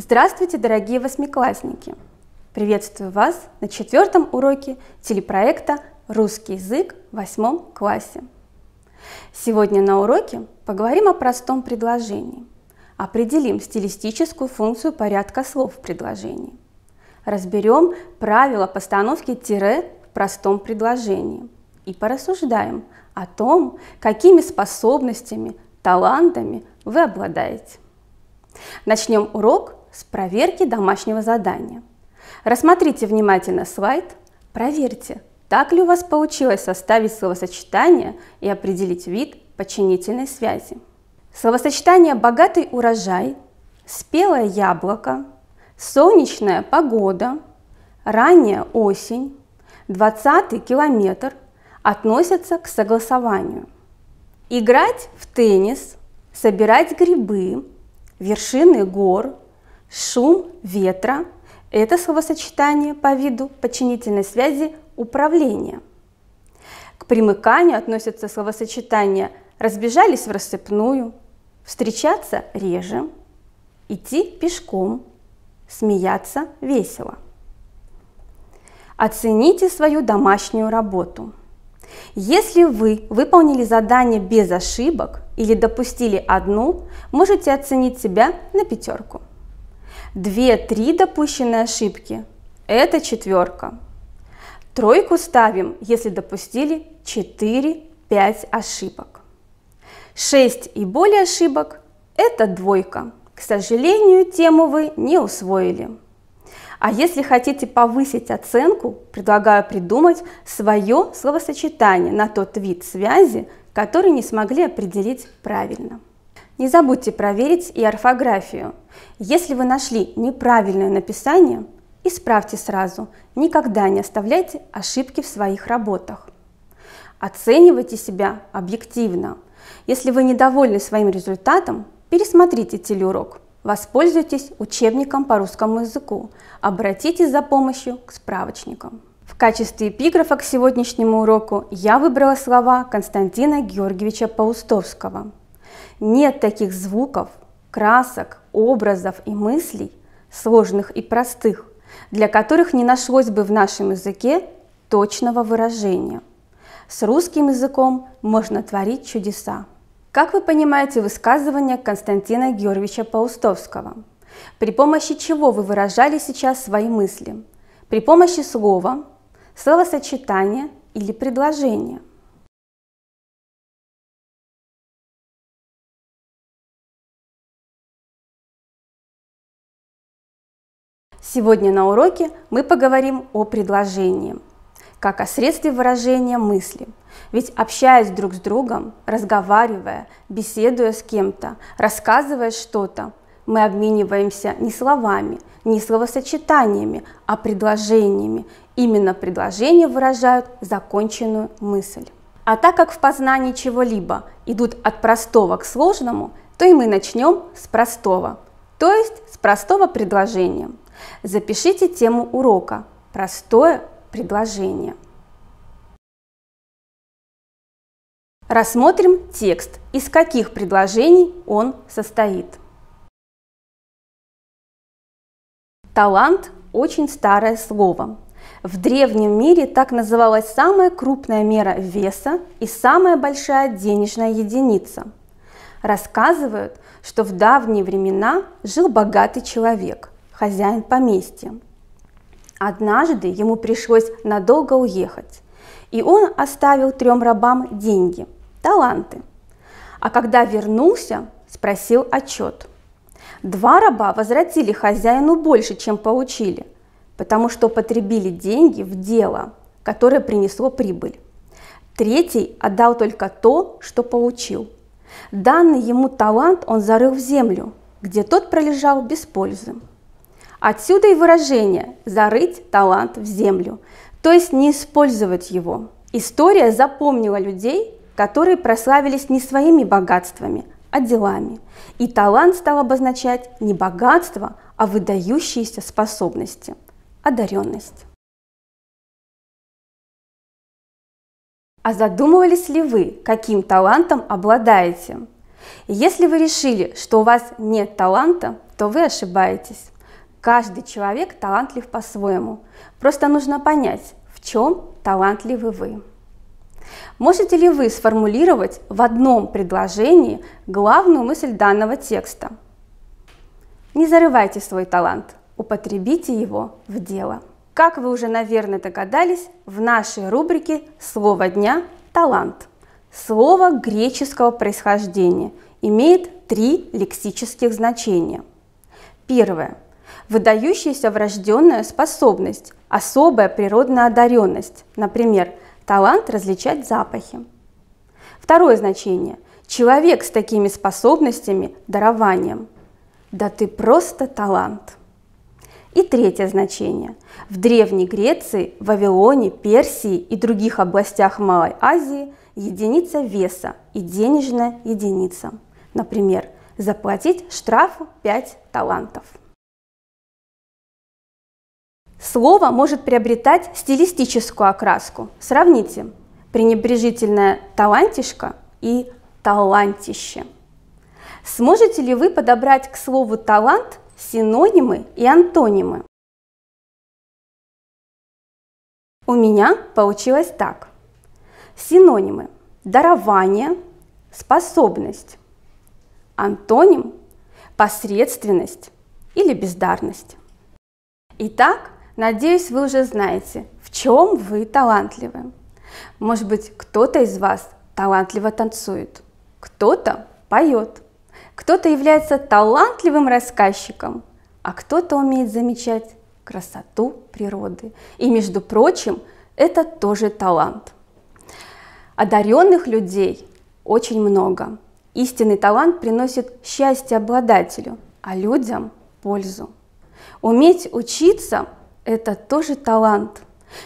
Здравствуйте, дорогие восьмиклассники! Приветствую вас на 4-м уроке телепроекта «Русский язык в 8 классе». Сегодня на уроке поговорим о простом предложении, определим стилистическую функцию порядка слов в предложении, разберем правила постановки тире в простом предложении и порассуждаем о том, какими способностями, талантами вы обладаете. Начнем урок с проверки домашнего задания. Рассмотрите внимательно слайд, проверьте, так ли у вас получилось составить словосочетание и определить вид подчинительной связи. Словосочетание «богатый урожай», «спелое яблоко», «солнечная погода», «ранняя осень», «20-й километр» относятся к согласованию. Играть в теннис, собирать грибы, вершины гор, шум ветра – это словосочетание по виду подчинительной связи управления. К примыканию относятся словосочетания «разбежались в рассыпную», «встречаться реже», «идти пешком», «смеяться весело». Оцените свою домашнюю работу. Если вы выполнили задание без ошибок или допустили одну, можете оценить себя на 5. 2-3 допущенные ошибки – это 4. 3 ставим, если допустили 4-5 ошибок. 6 и более ошибок – это 2. К сожалению, тему вы не усвоили. А если хотите повысить оценку, предлагаю придумать свое словосочетание на тот вид связи, который не смогли определить правильно. Не забудьте проверить и орфографию. Если вы нашли неправильное написание, исправьте сразу, никогда не оставляйте ошибки в своих работах. Оценивайте себя объективно. Если вы недовольны своим результатом, пересмотрите телеурок. Воспользуйтесь учебником по русскому языку, обратитесь за помощью к справочникам. В качестве эпиграфа к сегодняшнему уроку я выбрала слова Константина Георгиевича Паустовского. Нет таких звуков, красок, образов и мыслей, сложных и простых, для которых не нашлось бы в нашем языке точного выражения. С русским языком можно творить чудеса. Как вы понимаете высказывание Константина Георгиевича Паустовского? При помощи чего вы выражали сейчас свои мысли? При помощи слова, словосочетания или предложения? Сегодня на уроке мы поговорим о предложении, как о средстве выражения мысли. Ведь общаясь друг с другом, разговаривая, беседуя с кем-то, рассказывая что-то, мы обмениваемся не словами, не словосочетаниями, а предложениями. Именно предложения выражают законченную мысль. А так как в познании чего-либо идут от простого к сложному, то и мы начнем с простого, то есть с простого предложения. Запишите тему урока «Простое предложение». Рассмотрим текст, из каких предложений он состоит. Талант – очень старое слово. В древнем мире так называлась самая крупная мера веса и самая большая денежная единица. Рассказывают, что в давние времена жил богатый человек, хозяин поместья. Однажды ему пришлось надолго уехать, и он оставил 3 рабам деньги – таланты. А когда вернулся, спросил отчет. 2 раба возвратили хозяину больше, чем получили, потому что употребили деньги в дело, которое принесло прибыль. 3 отдал только то, что получил. Данный ему талант он зарыл в землю, где тот пролежал без пользы. Отсюда и выражение «зарыть талант в землю», то есть не использовать его. История запомнила людей, которые прославились не своими богатствами, а делами. И талант стал обозначать не богатство, а выдающиеся способности, одаренность. А задумывались ли вы, каким талантом обладаете? Если вы решили, что у вас нет таланта, то вы ошибаетесь. Каждый человек талантлив по-своему. Просто нужно понять, в чем талантливы вы. Можете ли вы сформулировать в одном предложении главную мысль данного текста? Не зарывайте свой талант, употребите его в дело. Как вы уже, наверное, догадались, в нашей рубрике «Слово дня» – талант. Слово греческого происхождения имеет 3 лексических значения. Первое – выдающаяся врожденная способность, особая природная одаренность, например, талант различать запахи. Второе значение – человек с такими способностями, дарованием. Да ты просто талант. И третье значение. В Древней Греции, Вавилоне, Персии и других областях Малой Азии единица веса и денежная единица. Например, заплатить штраф 5 талантов. Слово может приобретать стилистическую окраску. Сравните пренебрежительное «талантишко» и «талантище». Сможете ли вы подобрать к слову «талант» синонимы и антонимы? У меня получилось так. Синонимы – дарование, способность. Антоним – посредственность или бездарность. Итак, надеюсь, вы уже знаете, в чем вы талантливы. Может быть, кто-то из вас талантливо танцует, кто-то поет, кто-то является талантливым рассказчиком, а кто-то умеет замечать красоту природы. И, между прочим, это тоже талант. Одаренных людей очень много. Истинный талант приносит счастье обладателю, а людям пользу. Уметь учиться – это тоже талант.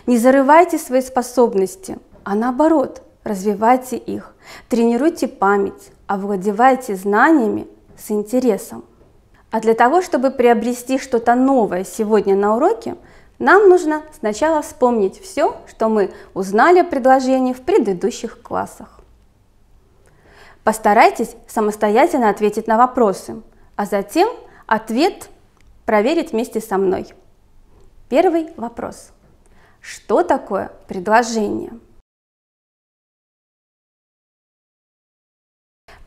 Не зарывайте свои способности, а наоборот, развивайте их, тренируйте память, овладевайте знаниями с интересом. А для того, чтобы приобрести что-то новое сегодня на уроке, нам нужно сначала вспомнить все, что мы узнали о предложении в предыдущих классах. Постарайтесь самостоятельно ответить на вопросы, а затем ответ проверить вместе со мной. Первый вопрос. Что такое предложение?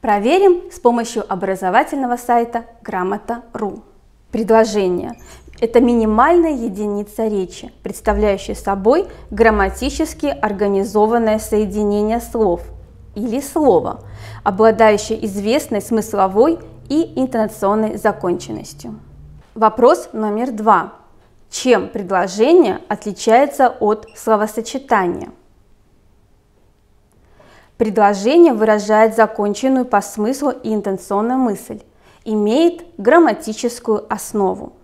Проверим с помощью образовательного сайта Грамота.ру. Предложение – это минимальная единица речи, представляющая собой грамматически организованное соединение слов или слова, обладающее известной смысловой и интонационной законченностью. Вопрос номер 2. Чем предложение отличается от словосочетания? Предложение выражает законченную по смыслу и интонационную мысль, имеет грамматическую основу.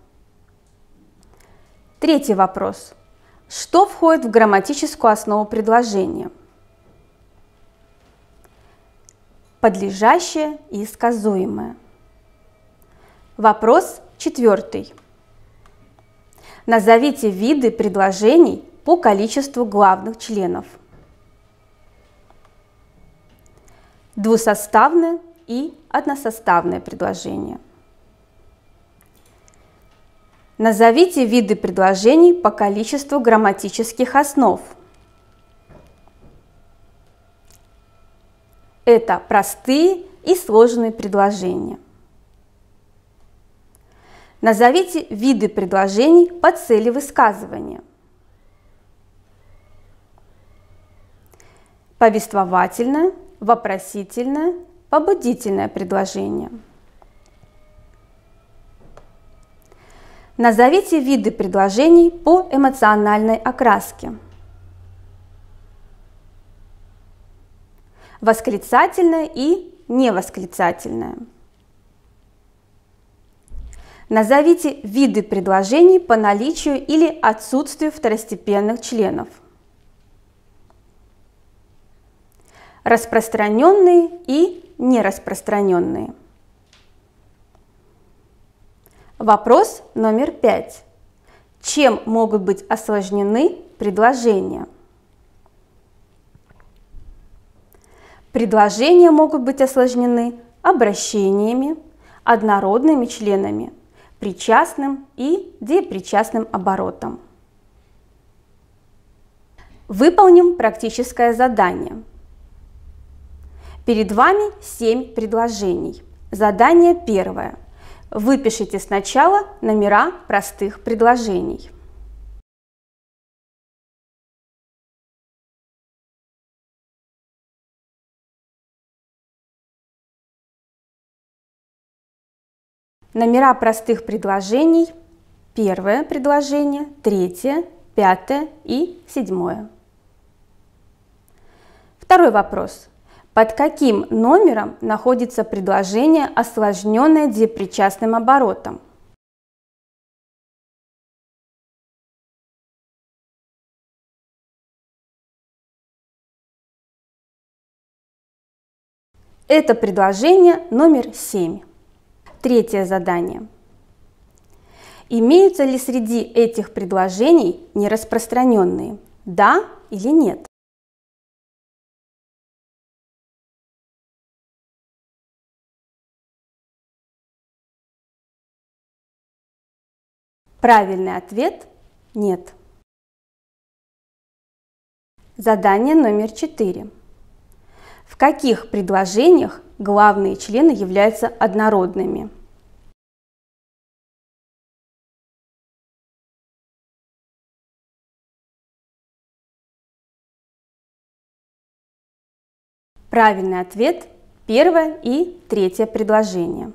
Третий вопрос. Что входит в грамматическую основу предложения? Подлежащее и сказуемое. Вопрос 4. Назовите виды предложений по количеству главных членов. Двусоставное и односоставное предложение. Назовите виды предложений по количеству грамматических основ. Это простые и сложные предложения. Назовите виды предложений по цели высказывания. Повествовательное, вопросительное, побудительное предложение. Назовите виды предложений по эмоциональной окраске. Восклицательное и невосклицательное. Назовите виды предложений по наличию или отсутствию второстепенных членов. Распространенные и нераспространенные. Вопрос номер 5. Чем могут быть осложнены предложения? Предложения могут быть осложнены обращениями, однородными членами, причастным и депричастным оборотом. Выполним практическое задание. Перед вами 7 предложений. Задание первое. Выпишите сначала номера простых предложений. Номера простых предложений: первое предложение, третье, пятое и седьмое. Второй вопрос. Под каким номером находится предложение, осложненное депричастным оборотом? Это предложение номер 7. Третье задание. Имеются ли среди этих предложений нераспространенные? Да или нет? Правильный ответ – нет. Задание номер 4. В каких предложениях главные члены являются однородными? Правильный ответ – первое и третье предложение.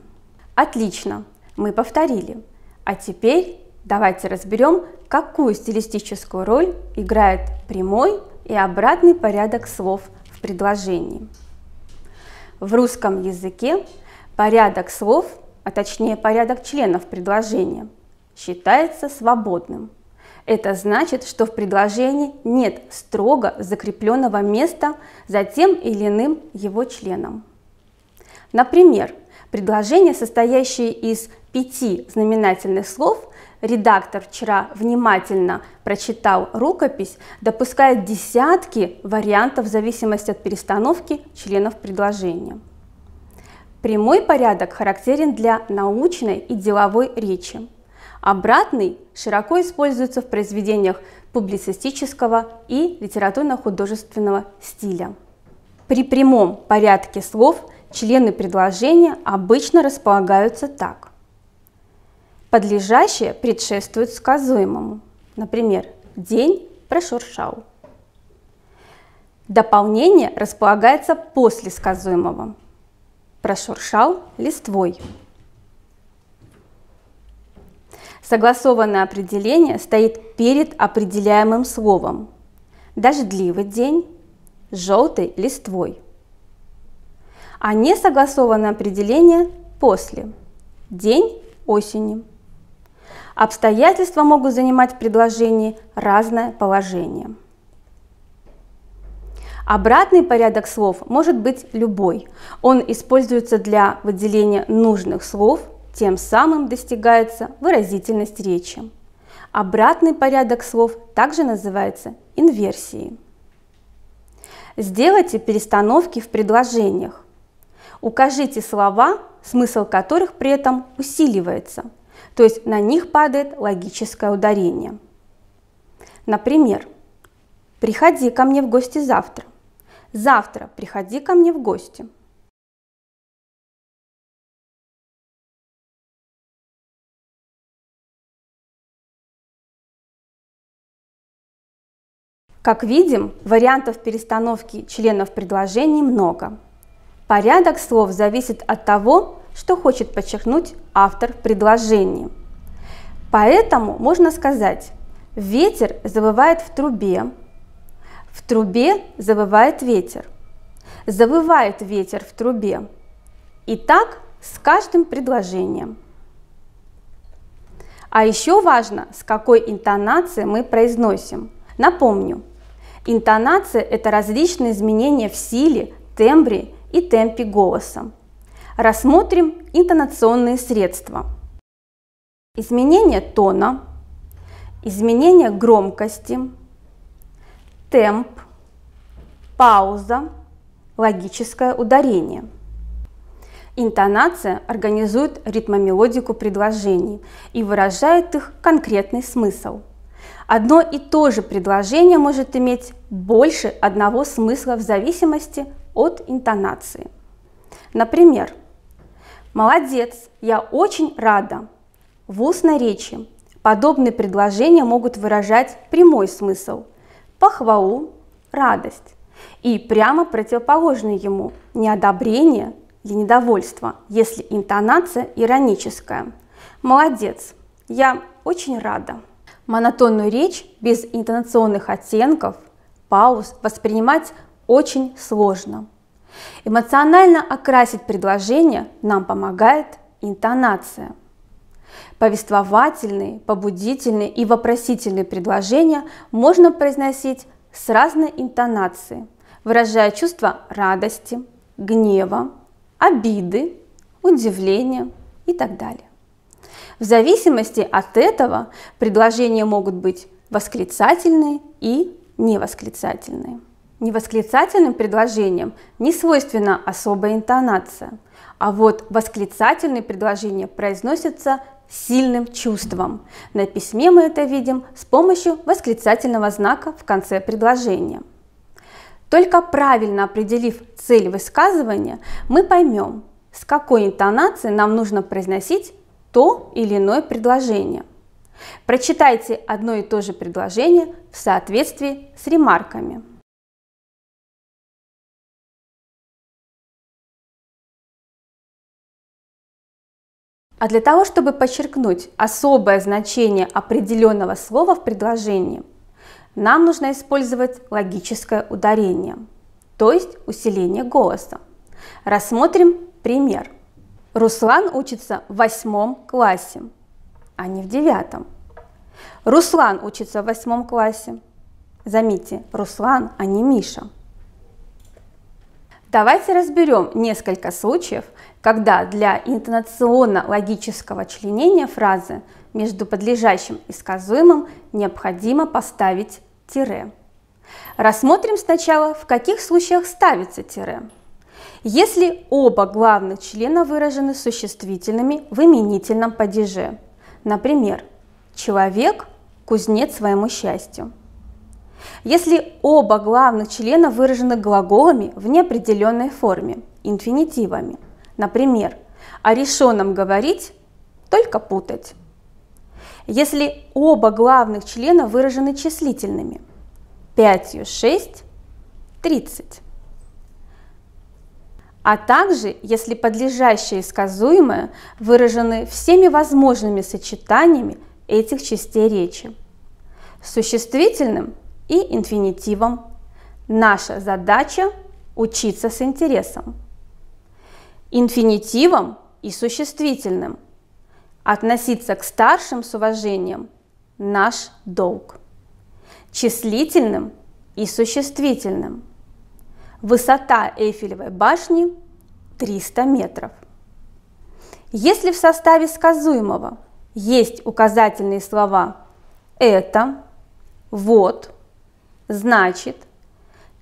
Отлично, мы повторили. А теперь давайте разберем, какую стилистическую роль играет прямой и обратный порядок слов в предложении. В русском языке порядок слов, а точнее порядок членов предложения, считается свободным. Это значит, что в предложении нет строго закрепленного места за тем или иным его членом. Например, предложение, состоящее из 5 знаменательных слов, редактор вчера внимательно прочитал рукопись, допускает десятки вариантов в зависимости от перестановки членов предложения. Прямой порядок характерен для научной и деловой речи. Обратный широко используется в произведениях публицистического и литературно-художественного стиля. При прямом порядке слов члены предложения обычно располагаются так. Подлежащее предшествует сказуемому. Например, день прошуршал. Дополнение располагается после сказуемого. Прошуршал листвой. Согласованное определение стоит перед определяемым словом. Дождливый день, желтой листвой. А несогласованное определение после. День осени. Обстоятельства могут занимать в предложении разное положение. Обратный порядок слов может быть любой. Он используется для выделения нужных слов, тем самым достигается выразительность речи. Обратный порядок слов также называется инверсией. Сделайте перестановки в предложениях. Укажите слова, смысл которых при этом усиливается, то есть на них падает логическое ударение. Например, приходи ко мне в гости завтра. Завтра приходи ко мне в гости. Как видим, вариантов перестановки членов предложений много. Порядок слов зависит от того, что хочет подчеркнуть автор в предложении. Поэтому можно сказать: ветер завывает в трубе завывает ветер, завывает ветер в трубе. И так с каждым предложением. А еще важно, с какой интонацией мы произносим. Напомню, интонация – это различные изменения в силе, тембре и темпе голоса. Рассмотрим интонационные средства. Изменение тона, изменение громкости, темп, пауза, логическое ударение. Интонация организует ритмомелодику предложений и выражает их конкретный смысл. Одно и то же предложение может иметь больше одного смысла в зависимости от интонации. Например, «Молодец, я очень рада». В устной речи подобные предложения могут выражать прямой смысл – похвалу, радость, и прямо противоположный ему – неодобрение или недовольство, если интонация ироническая. «Молодец, я очень рада». Монотонную речь без интонационных оттенков, пауз воспринимать очень сложно. Эмоционально окрасить предложение нам помогает интонация. Повествовательные, побудительные и вопросительные предложения можно произносить с разной интонацией, выражая чувства радости, гнева, обиды, удивления и так далее. В зависимости от этого предложения могут быть восклицательные и невосклицательные. Невосклицательным предложениям не свойственна особая интонация, а вот восклицательные предложения произносятся сильным чувством. На письме мы это видим с помощью восклицательного знака в конце предложения. Только правильно определив цель высказывания, мы поймем, с какой интонацией нам нужно произносить то или иное предложение. Прочитайте одно и то же предложение в соответствии с ремарками. А для того, чтобы подчеркнуть особое значение определенного слова в предложении, нам нужно использовать логическое ударение, то есть усиление голоса. Рассмотрим пример. Руслан учится в 8 классе, а не в 9. Руслан учится в 8 классе. Заметьте, Руслан, а не Миша. Давайте разберем несколько случаев, когда для интонационно-логического членения фразы между подлежащим и сказуемым необходимо поставить тире. Рассмотрим сначала, в каких случаях ставится тире. Если оба главных члена выражены существительными в именительном падеже, например, «человек – кузнец своему счастью». Если оба главных члена выражены глаголами в неопределенной форме, инфинитивами, например, о решенном говорить, только путать. Если оба главных члена выражены числительными, 5, 6, 30. А также, если подлежащее и сказуемое выражены всеми возможными сочетаниями этих частей речи. Существительным и инфинитивом. Наша задача – учиться с интересом. Инфинитивом и существительным. Относиться к старшим с уважением – наш долг. Числительным и существительным. Высота Эйфелевой башни – 300 метров. Если в составе сказуемого есть указательные слова «это», «вот», «значит»,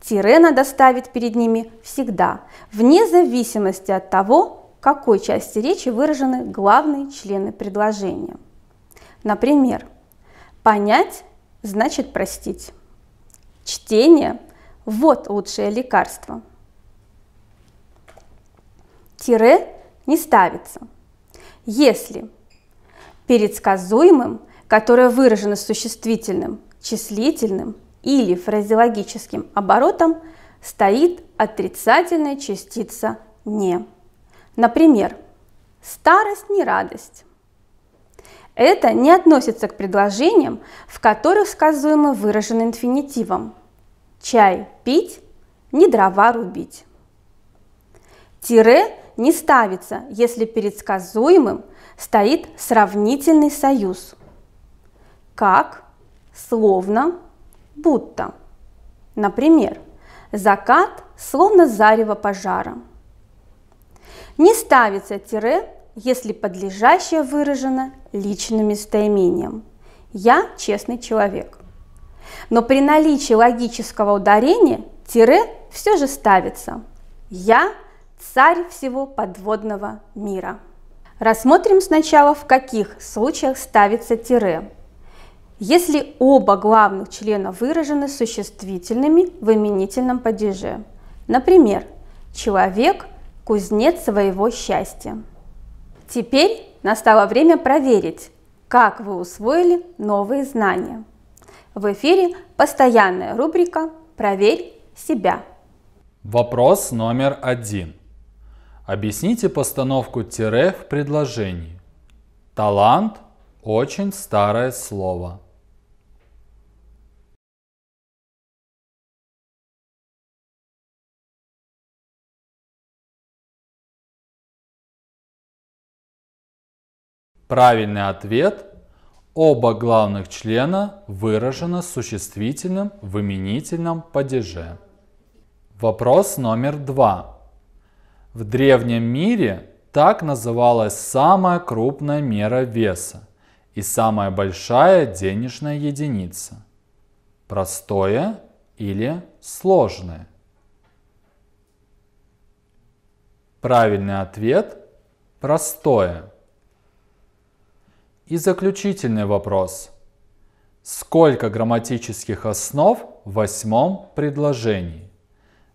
тире надо ставить перед ними всегда, вне зависимости от того, в какой части речи выражены главные члены предложения. Например, понять значит простить. Чтение – вот лучшее лекарство. Тире не ставится, если перед сказуемым, которое выражено существительным, числительным или фразеологическим оборотом, стоит отрицательная частица «не». Например, «старость не радость». Это не относится к предложениям, в которых сказуемое выражено инфинитивом. Чай пить, не дрова рубить. Тире не ставится, если перед сказуемым стоит сравнительный союз. Как, словно, будто. Например, закат словно зарево пожара. Не ставится тире, если подлежащее выражено личным местоимением. Я честный человек. Но при наличии логического ударения тире все же ставится. Я царь всего подводного мира. Рассмотрим сначала, в каких случаях ставится тире. Если оба главных члена выражены существительными в именительном падеже. Например, человек – кузнец своего счастья. Теперь настало время проверить, как вы усвоили новые знания. В эфире постоянная рубрика «Проверь себя». Вопрос номер 1. Объясните постановку тире в предложении. Талант – очень старое слово. Правильный ответ – оба главных члена выражены существительным в именительном падеже. Вопрос номер 2. В древнем мире так называлась самая крупная мера веса и самая большая денежная единица. Простое или сложное? Правильный ответ – простое. И заключительный вопрос. Сколько грамматических основ в 8-м предложении?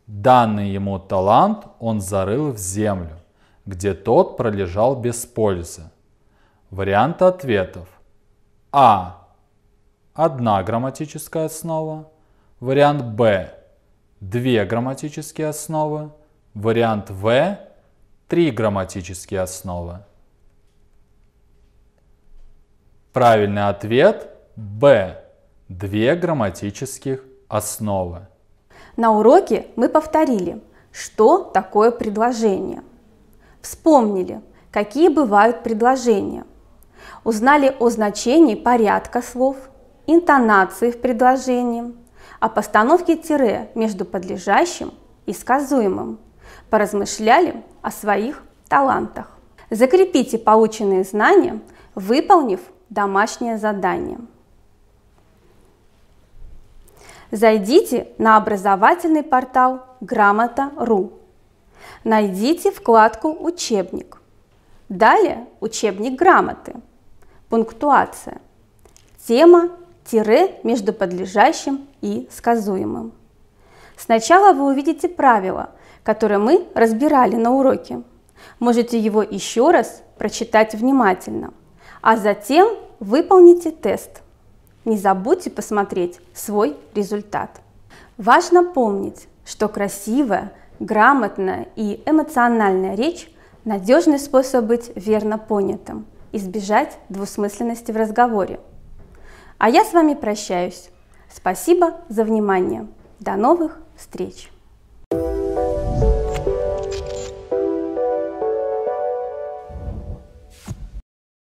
Данный ему талант он зарыл в землю, где тот пролежал без пользы. Варианты ответов. А. 1 грамматическая основа. Вариант Б. 2 грамматические основы. Вариант В. 3 грамматические основы. Правильный ответ Б. 2 грамматических основы. На уроке мы повторили, что такое предложение. Вспомнили, какие бывают предложения. Узнали о значении порядка слов, интонации в предложении, о постановке тире между подлежащим и сказуемым. Поразмышляли о своих талантах. Закрепите полученные знания, выполнив домашнее задание. Зайдите на образовательный портал Грамота.ру. Найдите вкладку «Учебник». Далее учебник грамоты. Пунктуация. Тема тире между подлежащим и сказуемым. Сначала вы увидите правило, которое мы разбирали на уроке. Можете его еще раз прочитать внимательно, а затем выполните тест. Не забудьте посмотреть свой результат. Важно помнить, что красивая, грамотная и эмоциональная речь – надежный способ быть верно понятым, избежать двусмысленности в разговоре. А я с вами прощаюсь. Спасибо за внимание. До новых встреч!